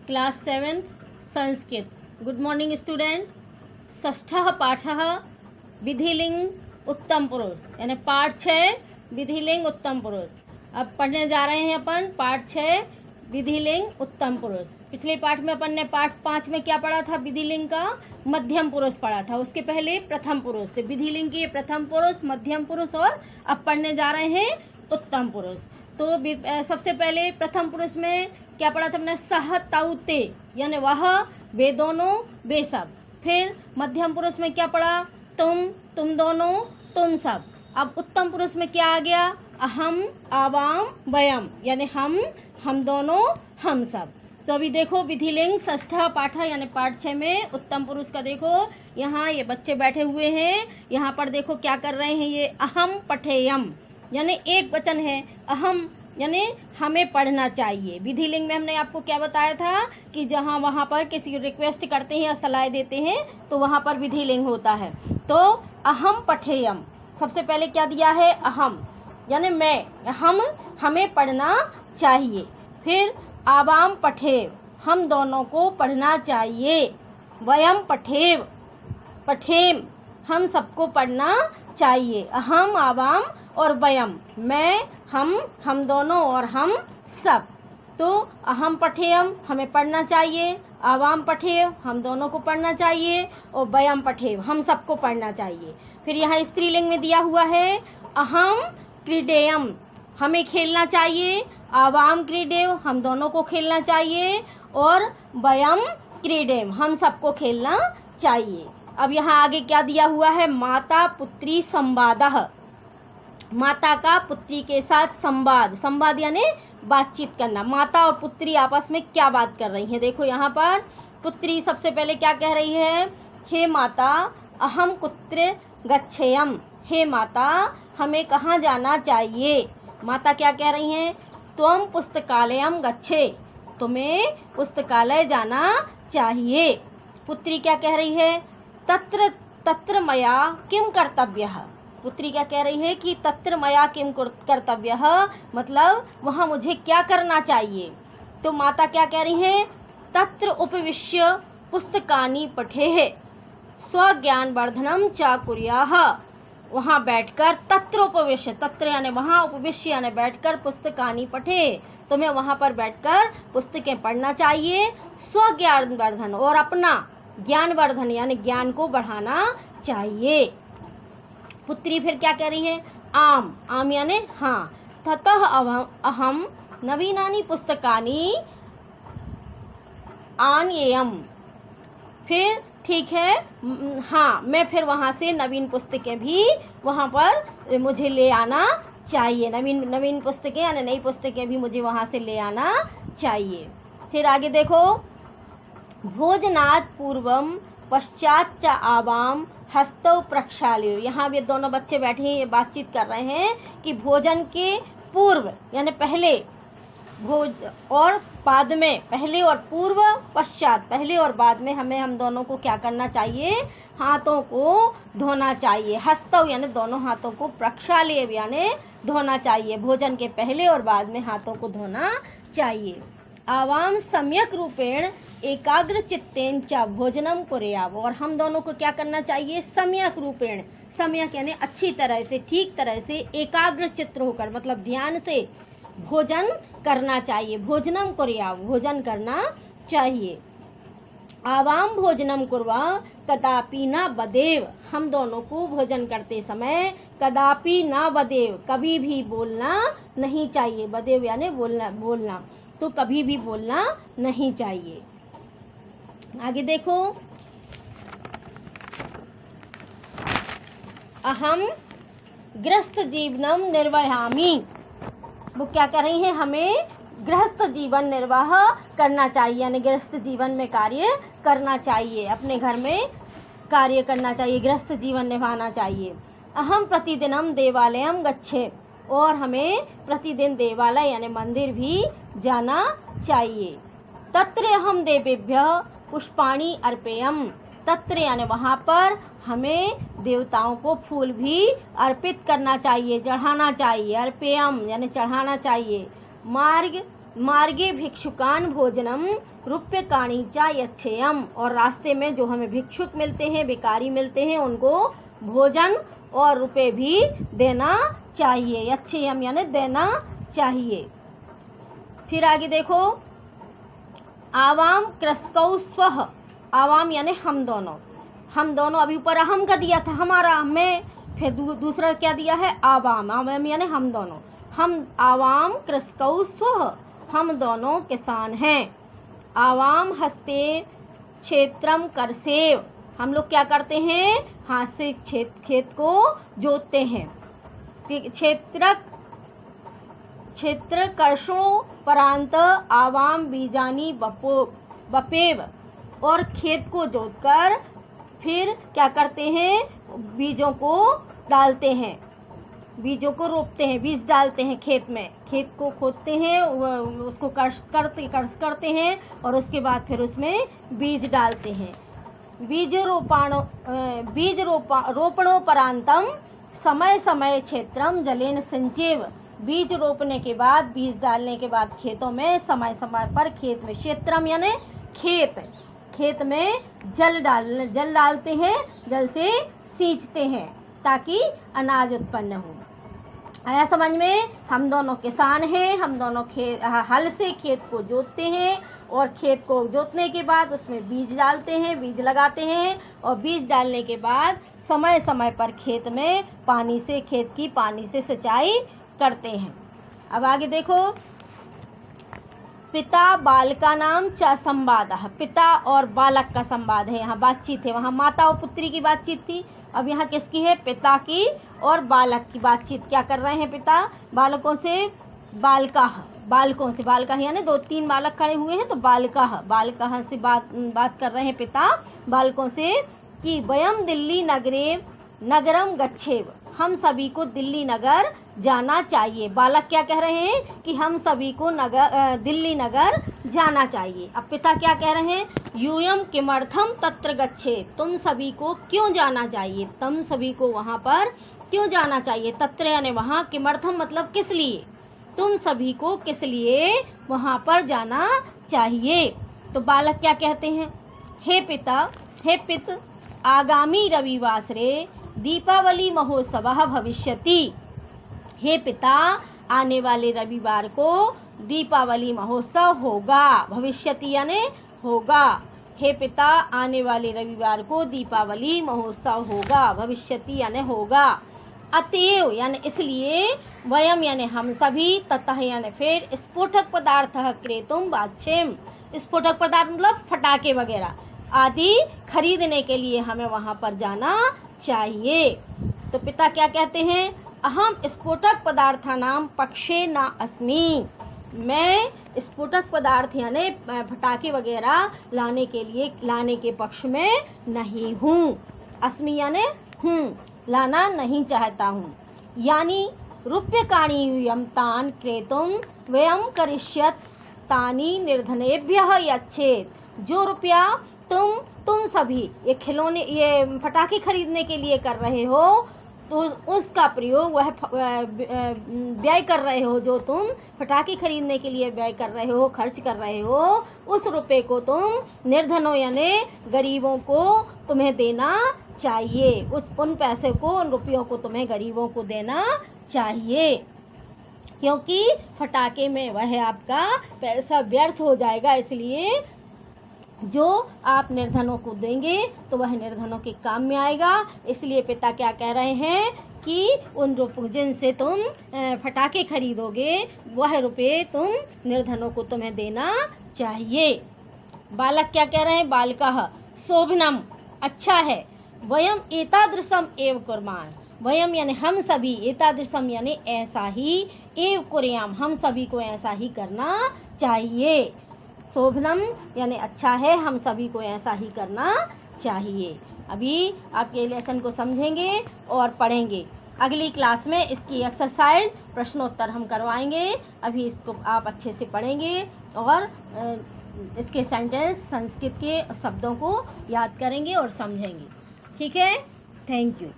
Class 7 Sanskrit. Good morning student. षष्ठः पाठः विधिलिंग उत्तम पुरुष, यानी पाठ 6 विधिलिंग उत्तम पुरुष। अब पढ़ने जा रहे हैं अपन पाठ 6 विधिलिंग उत्तम पुरुष। पिछले पाठ में अपन ने पाठ 5 में क्या पढ़ा था? विधिलिंग का मध्यम पुरुष पढ़ा था, उसके पहले प्रथम पुरुष। तो विधिलिंग के प्रथम पुरुष, मध्यम पुरुष और अब पढ़ने जा रहे हैं उत्तम पुरुष। तो सबसे पहले प्रथम पुरुष में क्या पढ़ा था हमने? सह तौ ते, यानी वह, वे दोनों, वे सब। फिर मध्यम पुरुष में क्या पढ़ा? तुम, तुम दोनों, तुम सब। अब उत्तम पुरुष में क्या आ गया? अहम, आवाम, वयम, यानी हम दोनों, हम सब। तो अभी देखो विधिलिंग षष्ठः पाठः यानी पाठ 6 में उत्तम पुरुष का देखो, यहाँ ये बच्चे बैठे हुए हैं, यहाँ पर देखो क्या कर रहे हैं ये। अहम पठेयम, यानी एक वचन है। अहम यानी हमें पढ़ना चाहिए। विधिलिंग में हमने आपको क्या बताया था कि जहाँ वहाँ पर किसी रिक्वेस्ट करते हैं या सलाह देते हैं तो वहाँ पर विधिलिंग होता है। तो अहम पठेयम, सबसे पहले क्या दिया है? अहम यानी मैं, हमें पढ़ना चाहिए। फिर आवाम पठेव, हम दोनों को पढ़ना चाहिए। वयम पठेव, पठेम, हम सबको पढ़ना चाहिए। अहम, आवाम और वयम, मैं, हम दोनों और हम सब। तो अहम पठेयम, हमें पढ़ना चाहिए। आवाम पठेव, हम दोनों को पढ़ना चाहिए। और वयम पठेव, हम सबको पढ़ना चाहिए। फिर यहाँ स्त्रीलिंग में दिया हुआ है अहम क्रीडेयम, हमें खेलना चाहिए। आवाम क्रीडेव, हम दोनों को खेलना चाहिए। और वयम क्रीडेम, हम सबको खेलना चाहिए। अब यहाँ आगे क्या दिया हुआ है? माता पुत्री संवादः, माता का पुत्री के साथ संवाद। संवाद यानी बातचीत करना। माता और पुत्री आपस में क्या बात कर रही हैं? देखो यहाँ पर पुत्री सबसे पहले क्या कह रही है? हे माता, अहम कुत्र गच्छेयम, हे माता, हमें कहाँ जाना चाहिए? माता क्या कह रही हैं? त्वम पुस्तकालयम गच्छे, तुम्हें पुस्तकालय जाना चाहिए। पुत्री क्या कह रही है? तत्र तत्र मया किम कर्तव्यः, पुत्री क्या कह रही है कि तत्र मया किम कर्तव्यः, मतलब वहाँ मुझे क्या करना चाहिए। तो माता क्या कह रही है? तत्र उपविश्य पुस्तकानि पठेः स्वज्ञान वर्धनम च कुर्याः, वहाँ बैठकर तत्र उपविश्य, तत्र यानी वहाँ, उपविश्य यानी बैठकर, पुस्तकानि पठे, तुम्हें वहाँ पर बैठकर पुस्तकें पढ़ना चाहिए। स्वज्ञान वर्धन, और अपना ज्ञान वर्धन यानी ज्ञान को बढ़ाना चाहिए। पुत्री फिर क्या कह रही है? आम, आम यानी हाँ। ततः अहम नवीनानि पुस्तकानि आनयेयम, फिर ठीक है, हाँ, मैं फिर वहाँ से नवीन पुस्तकें भी वहाँ पर मुझे ले आना चाहिए। नवीन पुस्तकें यानी नई पुस्तकें भी मुझे वहाँ से ले आना चाहिए। फिर आगे देखो, भोजनात् पूर्वम पश्चात च आवाम हस्तौ प्रक्षाल्य, यहाँ भी दोनों बच्चे बैठे हैं, ये बातचीत कर रहे हैं कि भोजन के पूर्व यानी पहले, भोज और बाद में, पहले और पूर्व, पश्चात पहले और बाद में हम दोनों को क्या करना चाहिए? हाथों को धोना चाहिए। हस्तौ यानी दोनों हाथों को, प्रक्षाल्य यानी धोना चाहिए। भोजन के पहले और बाद में हाथों को धोना चाहिए। आवाम सम्यक रूपेण एकाग्र चित्तेन च भोजनम कुर्याव, और हम दोनों को क्या करना चाहिए? सम्यक रूपेण, सम्यक यानी अच्छी तरह से, ठीक तरह से, एकाग्र चित्त होकर, मतलब ध्यान से भोजन करना चाहिए। भोजनम कुर्याव, भोजन करना चाहिए। आवाम भोजनम कुर्वा कदापि न वदेव, हम दोनों को भोजन करते समय कदापि न वदेव, कभी भी बोलना नहीं चाहिए। वदेव यानी बोलना, तो कभी भी बोलना नहीं चाहिए। आगे देखो, अहम गृहस्थ जीवनम निर्वहामि, वो क्या कर रही हैं? हमें गृहस्थ जीवन निर्वाह करना चाहिए, यानी गृहस्थ जीवन में कार्य करना चाहिए, अपने घर में कार्य करना चाहिए, गृहस्थ जीवन निभाना चाहिए। अहम प्रतिदिनम देवालयम गच्छे, और हमें प्रतिदिन देवालय यानी मंदिर भी जाना चाहिए। तत्र अहम देवेभ्यः पुष्पाणि अर्पेयम, तत्र यानी वहाँ पर हमें देवताओं को फूल भी अर्पित करना चाहिए, चढ़ाना चाहिए। अर्पेयम यानी चढ़ाना चाहिए। मार्ग मार्गे भिक्षुकान भोजनम रूप्यकाणि च यच्छेयम, और रास्ते में जो हमें भिक्षुक मिलते हैं, भिखारी मिलते हैं, उनको भोजन और रुपए भी देना चाहिए। यच्छेयम यानी देना चाहिए। फिर आगे देखो, आवाम कृषकौ स्वः, आवाम यानी हम दोनों, हम दोनों, अभी ऊपर अहम का दिया था, हमारा, मैं, फिर दूसरा क्या दिया है, आवाम, आवाम यानी हम दोनों, हम आवाम कृषकौ स्वः, हम दोनों किसान हैं। आवाम हस्ते क्षेत्रम करसेव, हम लोग क्या करते हैं, हाथ से खेत को जोतते हैं। क्षेत्र कर्षों परांत आवाम बीजानी बपेव, और खेत को जोतकर फिर क्या करते हैं, बीजों को डालते हैं, बीजों को रोपते हैं, बीज डालते हैं खेत में, खेत को खोदते हैं, उसको कर्ष करते हैं, और उसके बाद फिर उसमें बीज डालते हैं। बीज रोपणोपरांतम समय समय क्षेत्रम जलेन संचेव, बीज रोपने के बाद, बीज डालने के बाद खेतों में समय समय पर खेत में, क्षेत्रम यानी खेत में जल डालते हैं, जल से सींचते हैं ताकि अनाज उत्पन्न हो। आया समझ में? हम दोनों किसान हैं, हम दोनों हल से खेत को जोतते हैं, और खेत को जोतने के बाद उसमें बीज डालते हैं, बीज लगाते हैं, और बीज डालने के बाद समय समय पर खेत में खेत की पानी से सिंचाई करते हैं। अब आगे देखो, पिता बालका नाम च संवाद, पिता और बालक का संवाद है, यहाँ बातचीत है, वहाँ माता और पुत्री की बातचीत थी, अब यहाँ किसकी है, पिता की और बालक की बातचीत। क्या कर रहे हैं पिता बालकों से, बालकों से, बालका यानी 2-3 बालक खड़े हुए हैं, तो बालका से बात कर रहे हैं पिता बालकों से कि वयम दिल्ली नगरम गच्छेव, हम सभी को दिल्ली नगर जाना चाहिए। बालक क्या कह रहे हैं कि हम सभी को दिल्ली नगर जाना चाहिए। अब पिता क्या कह रहे हैं, यूयम किमर्थम तत्र गच्छे, तुम सभी को क्यों जाना चाहिए, तुम सभी को वहाँ पर क्यों जाना चाहिए। तत्र यानी वहाँ, किमर्थम मतलब किस लिए, तुम सभी को किस लिए वहाँ पर जाना चाहिए। तो बालक क्या कहते हैं, हे पित आगामी रविवासरे दीपावली महोत्सव भविष्यति, हे पिता आने वाले रविवार को दीपावली महोत्सव होगा, भविष्यति यानी होगा, हे पिता आने वाले रविवार को दीपावली महोत्सव होगा, भविष्यति यानी होगा। अतएव यानी इसलिए, वयम यानी हम सभी, ततः यानी फिर, स्फोटक पदार्थ क्रेतुम वाच्यम, स्फोटक पदार्थ मतलब फटाके वगैरह आदि खरीदने के लिए हमें वहाँ पर जाना चाहिए। तो पिता क्या कहते हैं, अहम स्फोटक पदार्थानां पक्षे न अस्मि, मैं स्फोटक पदार्थ यानी फटाके वगैरह लाने के पक्ष में नहीं हूँ। अस्मि यानी हूँ, लाना नहीं चाहता हूँ। यानी रूप्यकाणि यमतान क्रेतुम वयम करिष्यत तानि निर्धनेभ्यः यच्छेत्, जो रुपया तुम सभी ये खिलौने, ये फटाके खरीदने के लिए कर रहे हो, तो उसका प्रयोग, वह व्यय कर रहे हो, जो तुम फटाके खरीदने के लिए व्यय कर रहे हो, खर्च कर रहे हो, उस रुपए को तुम निर्धनों यानी गरीबों को तुम्हें देना चाहिए, उन पैसे को, उन रुपयों को तुम्हें गरीबों को देना चाहिए, क्योंकि फटाके में वह आपका पैसा व्यर्थ हो जाएगा। इसलिए जो आप निर्धनों को देंगे तो वह निर्धनों के काम में आएगा। इसलिए पिता क्या कह रहे हैं कि उन रुपयों जिनसे तुम फटाके खरीदोगे, वह रुपये तुम निर्धनों को तुम्हें देना चाहिए। बालक क्या कह रहे हैं, बालकः शोभनम, अच्छा है, वयम एतादृशम एव कुर्मान, वयम यानी हम सभी, एतादृशम यानी ऐसा ही, एव कुर्याम हम सभी को ऐसा ही करना चाहिए। शोभनम यानी अच्छा है, हम सभी को ऐसा ही करना चाहिए। अभी आप ये लेसन को समझेंगे और पढ़ेंगे। अगली क्लास में इसकी एक्सरसाइज प्रश्नोत्तर हम करवाएंगे। अभी इसको आप अच्छे से पढ़ेंगे और इसके सेंटेंस, संस्कृत के शब्दों को याद करेंगे और समझेंगे। ठीक है, थैंक यू।